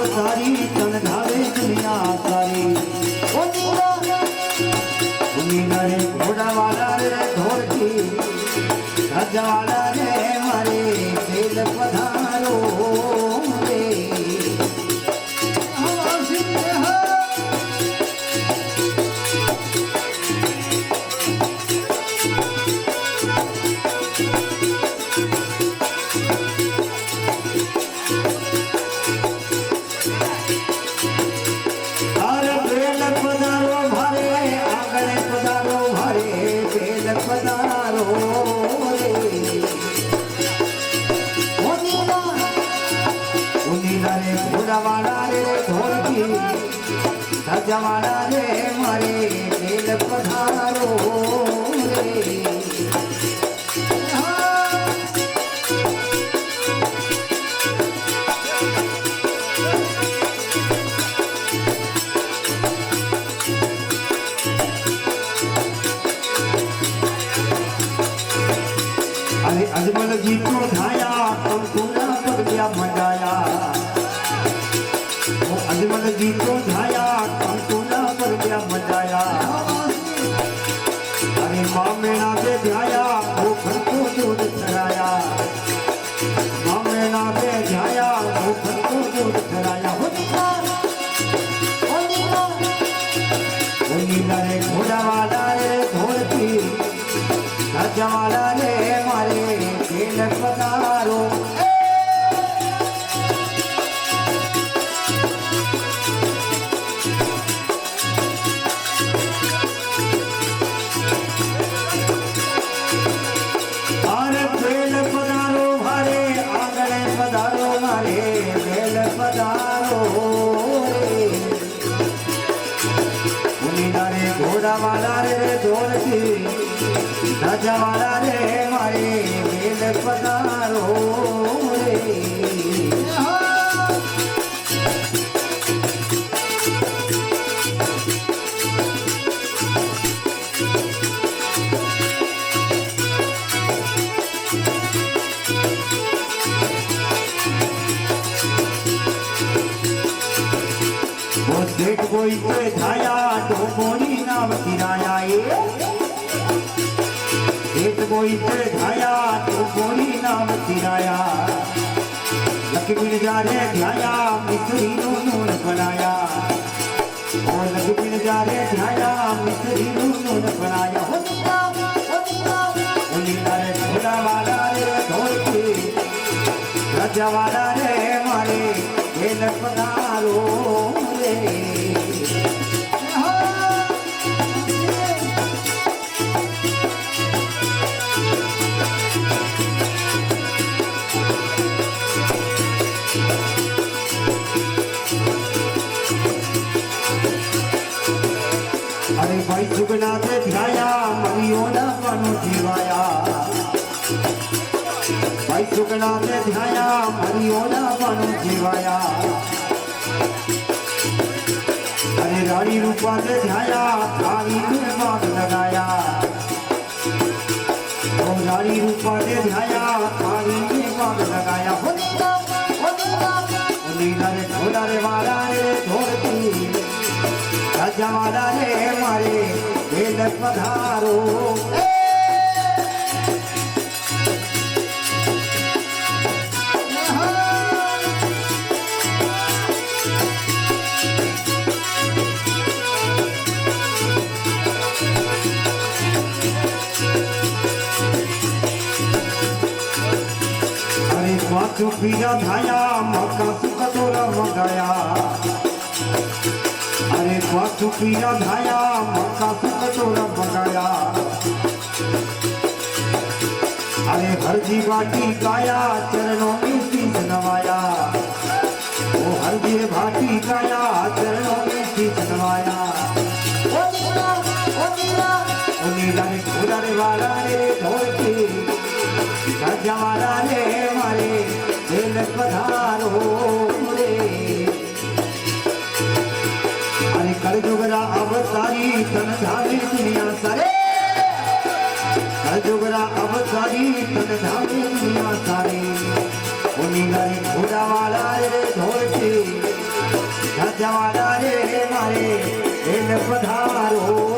अवतारी तन धावे दुनिया सारी मीना रे घोड़ा वाला रे ढोलकी राजा वाला रे मारे खेल पधारो रे जमाना रे मारे खेल पधारो रे अरे अजमल जी को धाया तुम पूरा कर दिया मजाया अजमल जी को धाया मजाया अरे माँ मेना के ध्याया वो घर को दूध कराया माँ मेना के ध्याया वो घर को दूध कराया हो नीला रे घोड़ा वाला रे ढोलकी राजा वाला रे मारे खेल पधारो घोड़ा वाला रे ढोलकी राजा वाला रे मारे खेल पधारो रे देख कोई पे धाया तो मोरी नाम किराया देख कोई पे धाया तो मोरी नाम किराया लक्ष्मी जा रे ध्याया मिस्री नून बनाया और लक्ष्मी जा रे ध्याया मिस्री नून बनाया हो नीला रे घोड़ा वाला रे ढोलकी राजा वाला रे मारे खेल पधारो रे अरे भाई सुगना के ध्याया मरियो ना मनु जीवाया भाई सुगना के ध्याया मरियो ना मनु जीवाया अरे रानी रूपा के ध्याया थाली में मांग लगाया ओ रानी रूपा के ध्याया थाली में मांग लगाया हो नीला रे घोड़ा रे वाला रे ढोलकी राजा वाला रे मारे खेल पधारो अरे पाछू पीरा धाया मक्का सुखतोरा मंगाया अरे पाछू पीरा धाया मक्का सुखतोरा मंगाया अरे हर जी बाटी गाया चरणों में शीश नवाया वो हर जी भाटी गाया चरणों में शीश नवाया ओ नीला रे घोड़ा रे वाला रे ढोलकी राजा वाला रे मारे खेल पधारो रे अरे कल जुगरा अवतारी तन धावे दुनिया सारे कल जुगरा अवतारी तन धावे दुनिया सारे બોલી ગારે ઘોડાવાળા રે ઢોલથી ધજાવાળા રે મારે એલ પધારો